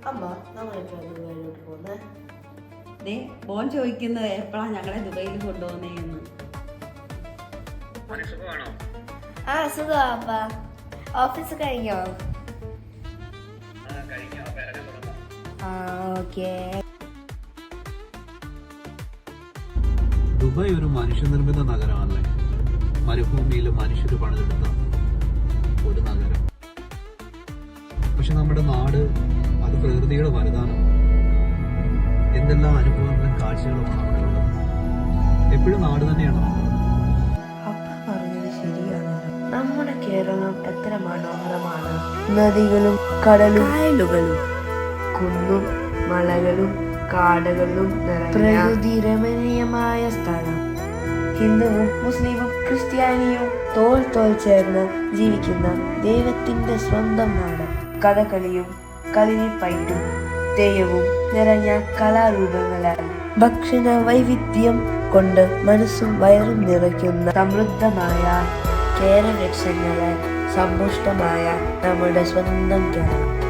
അമ്മ നമ്മളെപ്പോഴാണ് ദുബായിലോട്ട് പോകുന്നത്? മോൻ ചോദിക്കുന്നത് എപ്പോഴാണ് ഞങ്ങളെ ദുബൈയിൽ കൊണ്ടുപോകുന്നതെന്ന്. ആ സുഖമാ അപ്പ. ഓഫീസ് കഴിഞ്ഞോ? ആ ഓക്കേ. ദുബായ് ഒരു മനുഷ്യനിർമ്മിത നഗരമല്ലേ? മരുഭൂമിയിൽ മനുഷ്യർ പണിതെടുത്ത ഒരു നഗരം. പക്ഷെ നമ്മുടെ നാട് അത് പ്രകൃതിയുടെ വരദാനം. എന്തെല്ലാം അനുഭവങ്ങളും കാഴ്ചകളുമാണ് അവിടെ ഉള്ളത്. എപ്പോഴും നാട് തന്നെയാണ് നമ്മൾ. അപ്പ പറഞ്ഞത് ശരിയാണ്. നമ്മുടെ കേരളം എത്ര മനോഹരമാണ്. നദികളും കടലും കായലുകളും കുന്നും മലകളും കാടുകളും പ്രകൃതി രമണീയമായ സ്ഥലം. ഹിന്ദുവും മുസ്ലിമും ക്രിസ്ത്യാനിയും തോൾ തോൾ ചേർന്ന് ജീവിക്കുന്ന ദൈവത്തിന്റെ സ്വന്തം നാട്. കഥകളിയും കളിരിപ്പയറ്റും തെയ്യവും നിറഞ്ഞ കലാരൂപങ്ങളാൽ ഭക്ഷണ വൈവിധ്യം കൊണ്ട് മനസ്സും വയറും നിറയ്ക്കുന്ന സമൃദ്ധമായ കേരളക്ഷങ്ങളാൽ സമ്പുഷ്ടമായ നമ്മുടെ സ്വന്തം കേരളം.